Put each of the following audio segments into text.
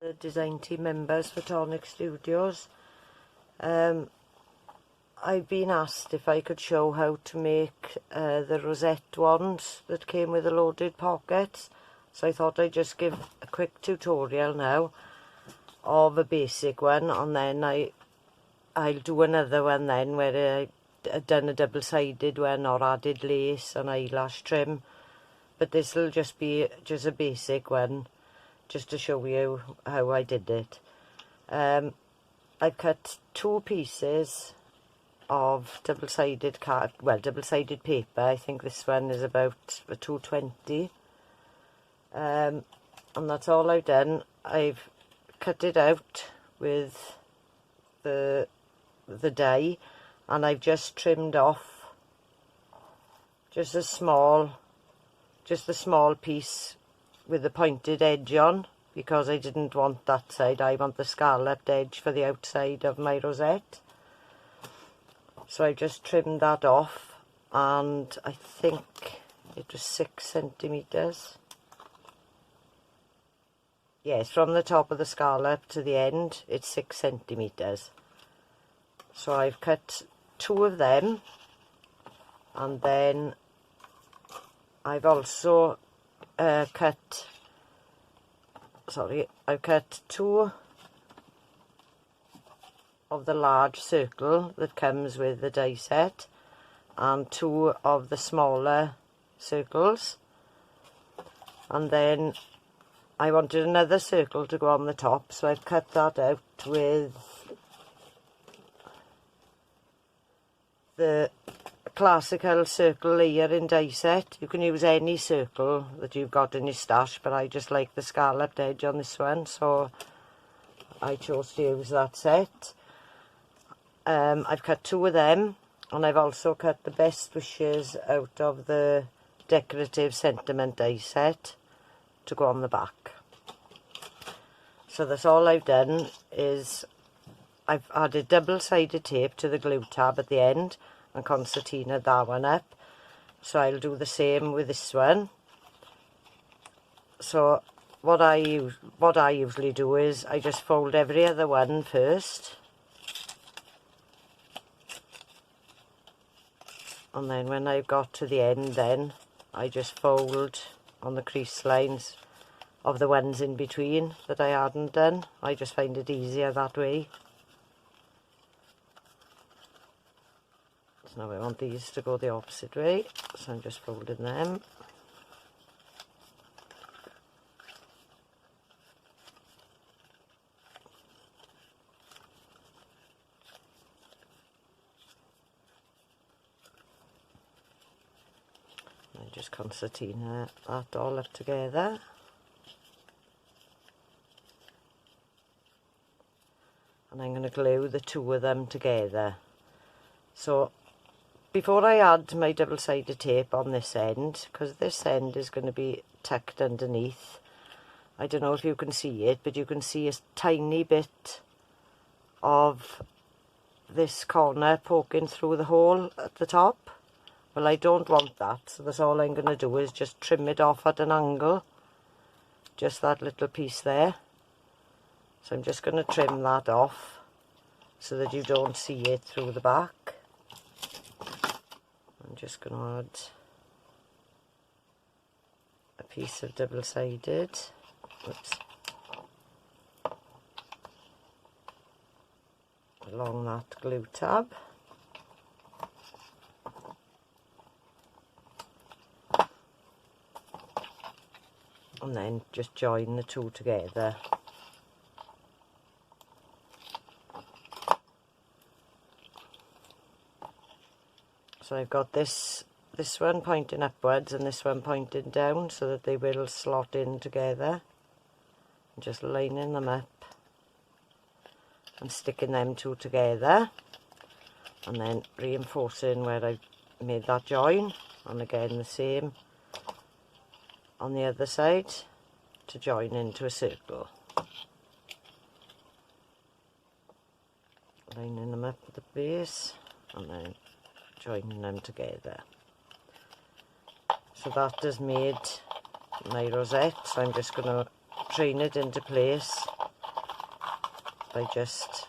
The design team members for Tonic Studios. I've been asked if I could show how to make the Rosette ones that came with the loaded pockets, so I thought I'd just give a quick tutorial now of a basic one, and then I'll do another one then where I've done a double-sided one or added lace and eyelash trim, but this will just be just a basic one just to show you how I did it. I cut 2 pieces of double-sided paper. I think this one is about a 220, and that's all I've done. I've cut it out with the die, and I've just trimmed off just a small piece with the pointed edge on, because I didn't want that side. I want the scalloped edge for the outside of my rosette. So I just trimmed that off, and I think it was 6 centimetres. Yes, from the top of the scallop to the end, it's 6 centimetres. So I've cut 2 of them, and then I've also I've cut 2 of the large circle that comes with the die set, and 2 of the smaller circles, and then I wanted another circle to go on the top, so I've cut that out with the classical circle layer in die set. You can use any circle that you've got in your stash, but I just like the scalloped edge on this one, so I chose to use that set. I've cut 2 of them, and I've also cut the best wishes out of the decorative sentiment die set to go on the back. So that's all I've done. Is I've added double-sided tape to the glue tab at the end and concertinaed that one up. So I'll do the same with this one. So what I usually do is I just fold every other one first, and then when I've got to the end, then I just fold on the crease lines of the ones in between that I hadn't done. I just find it easier that way. So now I want these to go the opposite way, so I'm just folding them. And just concertina that all up together. And I'm going to glue the 2 of them together. So before I add my double-sided tape on this end, because this end is going to be tucked underneath, I don't know if you can see it, but you can see a tiny bit of this corner poking through the hole at the top. Well, I don't want that, so that's all I'm going to do is just trim it off at an angle, just that little piece there. So I'm just going to trim that off so that you don't see it through the back. I'm just going to add a piece of double-sided, along that glue tab. And then just join the 2 together. So I've got this one pointing upwards and this one pointing down, so that they will slot in together. I'm just lining them up and sticking them 2 together, and then reinforcing where I've made that join, and again the same on the other side to join into a circle. Lining them up at the base and then joining them together. So that has made my rosette, so I'm just going to train it into place by just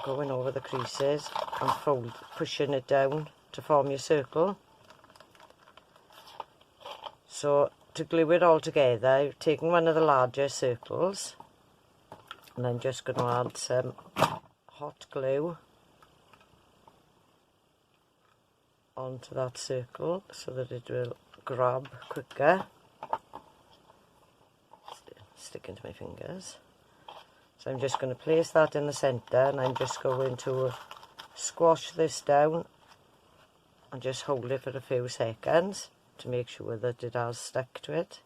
going over the creases and pushing it down to form your circle. So to glue it all together, I've taken one of the larger circles and I'm just going to add some hot glue onto that circle so that it will grab quicker. Stick into my fingers. So I'm just going to place that in the centre, and I'm just going to squash this down and just hold it for a few seconds to make sure that it has stuck to it.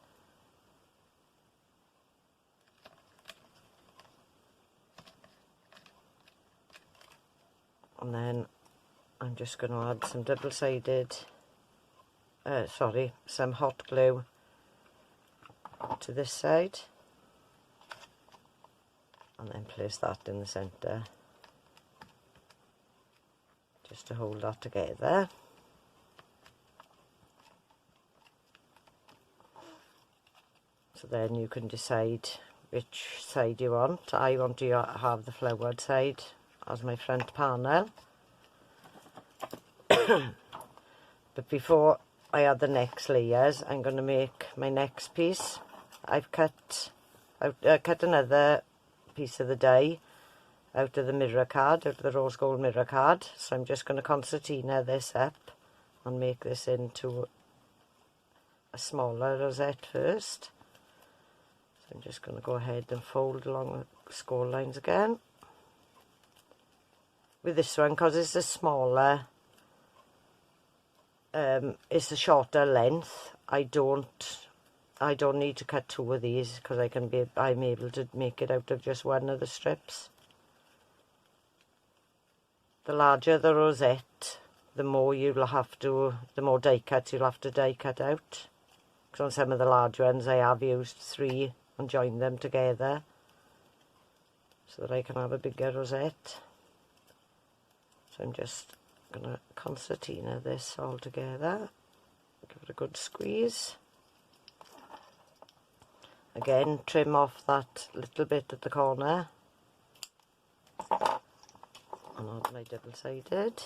And then I'm just going to add some some hot glue to this side, and then place that in the centre just to hold that together. So then you can decide which side you want. I want to have the flowered side as my front panel. But before I add the next layers, I'm going to make my next piece. I've cut another piece of the die out of the mirror card, out of the rose gold mirror card. So I'm just going to concertina this up and make this into a smaller rosette first. So I'm just going to go ahead and fold along the score lines again. With this one, because it's a smaller, it's a shorter length, I don't need to cut two of these because I'm able to make it out of just one of the strips. The larger the rosette, the more die cuts you'll have to die cut out. Because on some of the large ones I have used 3 and joined them together so that I can have a bigger rosette. So I'm just going to concertina this all together, give it a good squeeze. Again, trim off that little bit at the corner and add my double-sided.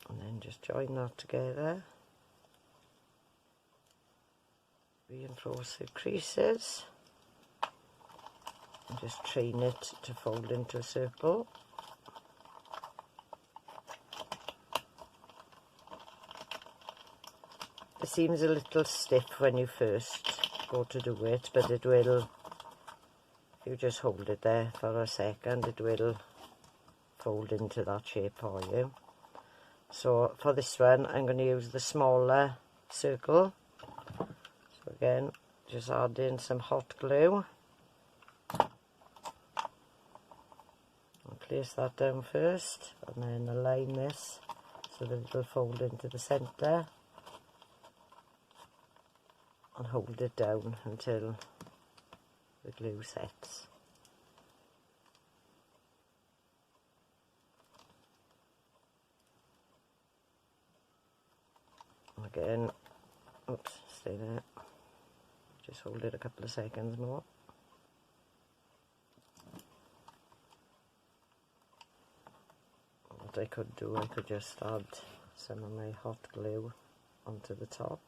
And then just join that together. Reinforce the creases and just train it to fold into a circle. It seems a little stiff when you first go to do it, but it will, if you just hold it there for a second, it will fold into that shape for you. So for this one, I'm going to use the smaller circle. So again, just add in some hot glue. I'll place that down first, and then align this so that it will fold into the centre. And hold it down until the glue sets. Again, oops, stay there. Just hold it a couple of seconds more. What I could do, I could just add some of my hot glue onto the top.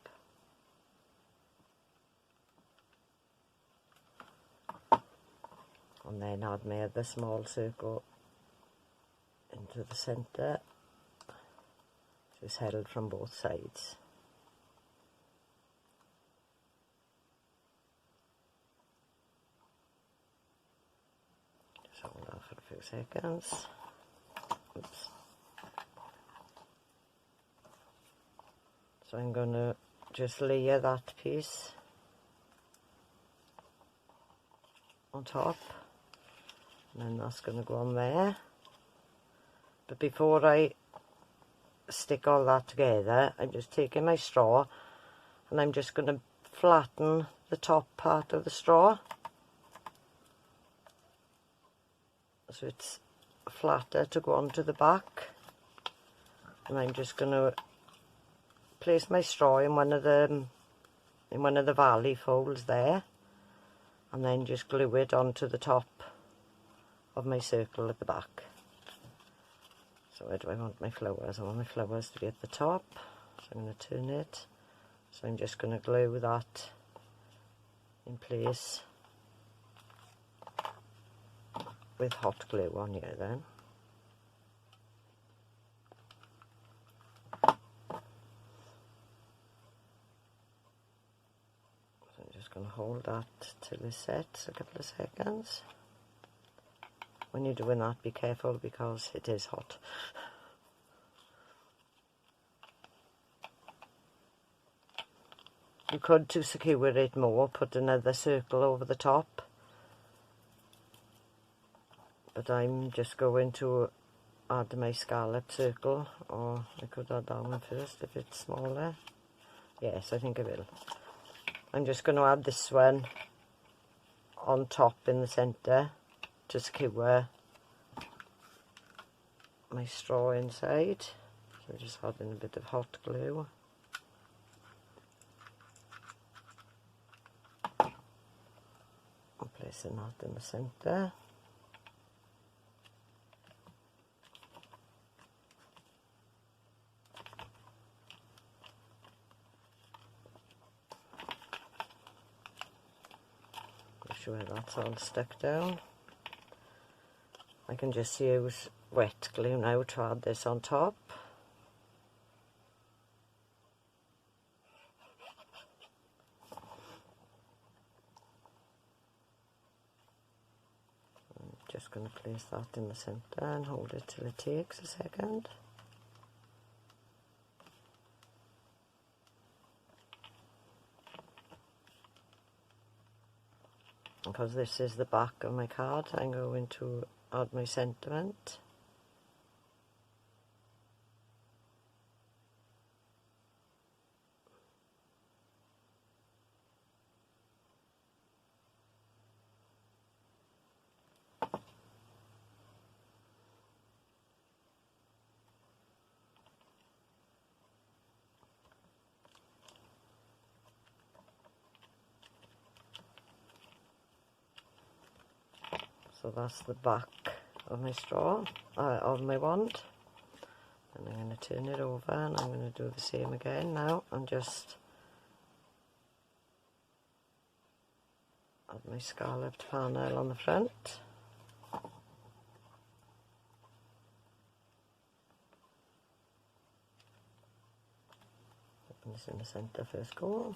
And then add my other small circle into the centre. So it's held from both sides. Just hold that for a few seconds. Oops. So I'm going to just layer that piece on top. And then that's going to go on there. But before I stick all that together, I'm just taking my straw and I'm just going to flatten the top part of the straw so it's flatter to go onto the back, and I'm just going to place my straw in one of the valley folds there, and then just glue it onto the top of my circle at the back. So where do I want my flowers? I want my flowers to be at the top, so I'm going to turn it. So I'm just going to glue that in place with hot glue on here then. So I'm just going to hold that till it sets a couple of seconds. When you're doing that, be careful because it is hot. You could, to secure it more, put another circle over the top, but I'm just going to add my scallop circle, or I could add that one first if it's smaller. Yes, I think I will. I'm just going to add this one on top in the centre to secure my straw inside. So just adding a bit of hot glue. I'm placing that in the centre. Make sure that's all stuck down. I can just use wet glue now to add this on top. I'm just going to place that in the centre and hold it till it takes a second. Because this is the back of my card, I'm going to add my sentiment. So that's the back of my straw, of my wand. And I'm going to turn it over and I'm going to do the same again now and just add my scalloped panel on the front. Open this in the centre first go.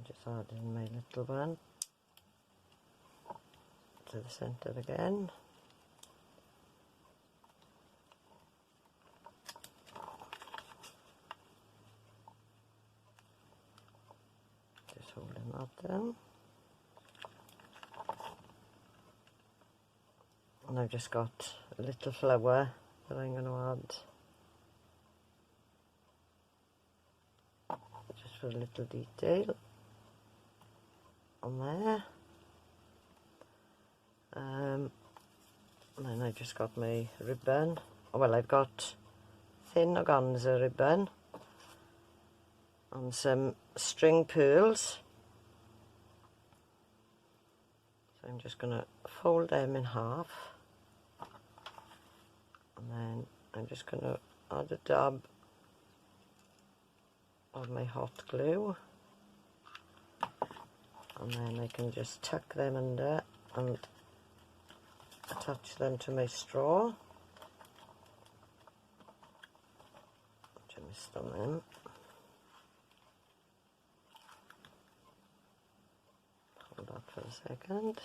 Just add in my little one to the centre again. Just holding that down. And I've just got a little flower that I'm going to add just for a little detail on there. And then I've just got my ribbon. Oh, well, I've got thin organza ribbon and some string pearls. So I'm just going to fold them in half, and then I'm just going to add a dab of my hot glue, and then I can just tuck them under and attach them to my straw, which I missed on them. Hold that for a second.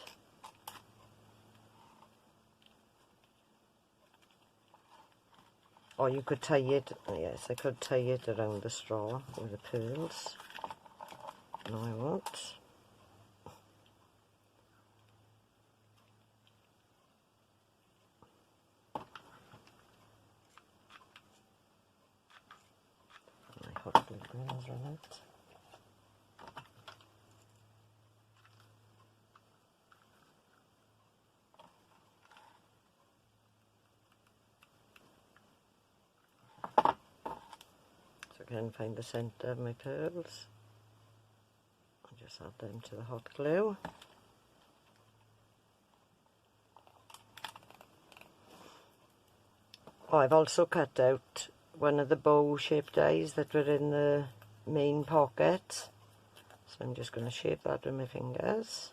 Or you could tie it, yes, I could tie it around the straw with the pearls. No, I won't. My hot glue gun has run out. So again, find the centre of my pearls. I'll just add them to the hot glue. Oh, I've also cut out one of the bow shaped dies that were in the main pocket. So I'm just going to shape that with my fingers.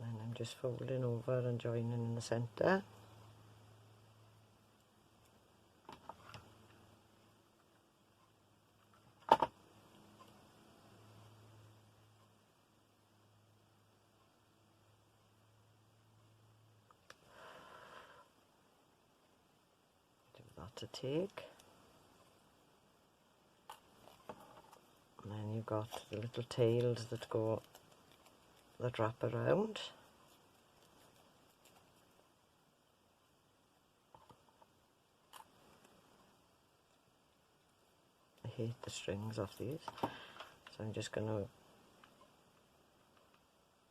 And I'm just folding over and joining in the centre. To take, and then you've got the little tails that wrap around. I hate the strings off these, so I'm just going to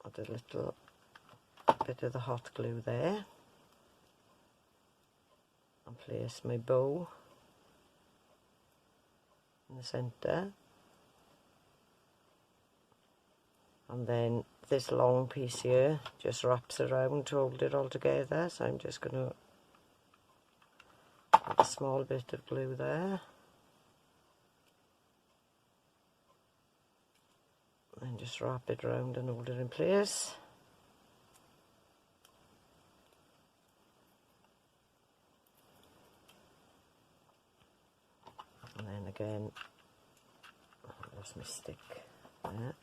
add a little bit of the hot glue there and place my bow in the centre, and then this long piece here just wraps around to hold it all together, so I'm just going to put a small bit of glue there and just wrap it around and hold it in place. And then again, that's my stick there. And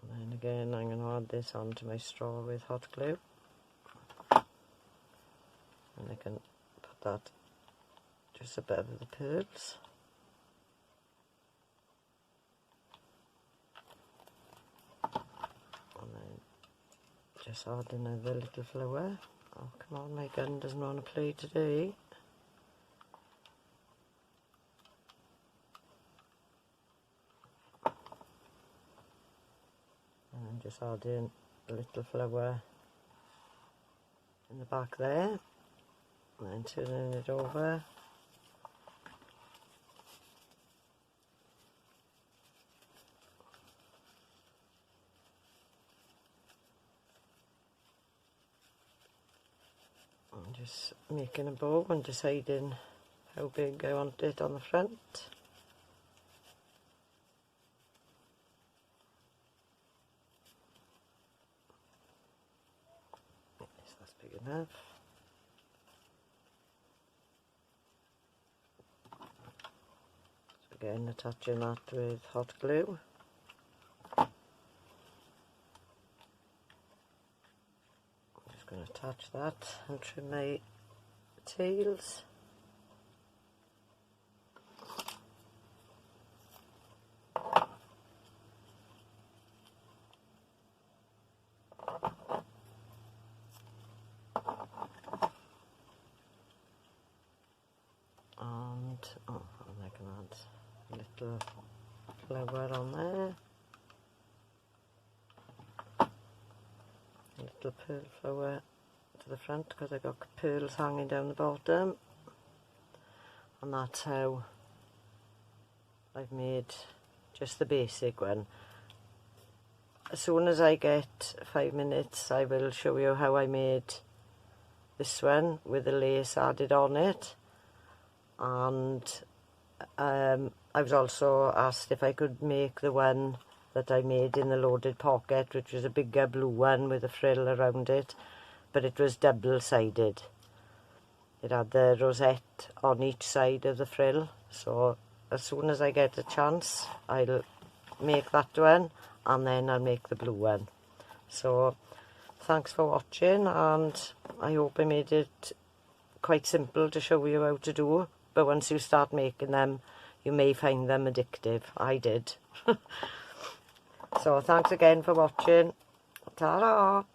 then again, I'm going to add this onto my straw with hot glue. And I can put that just above the pearls. And then just add another little flower. Oh, come on, my gun doesn't want to play today. And just add in a little flower in the back there, and then turning it over. And just making a bow and deciding how big I want it on the front. Yes, that's big enough. So again, attaching that with hot glue. Going to attach that and trim my tails. And I can add a little flower on there. A little pearl flower to the front because I got pearls hanging down the bottom, and that's how I've made just the basic one. As soon as I get 5 minutes, I will show you how I made this one with the lace added on it. And I was also asked if I could make the one that I made in the loaded pocket, which was a bigger blue one with a frill around it, but it was double-sided. It had the rosette on each side of the frill, so as soon as I get a chance, I'll make that one, and then I'll make the blue one. So thanks for watching, and I hope I made it quite simple to show you how to do, but once you start making them you may find them addictive. I did. So thanks again for watching. Ta-ra!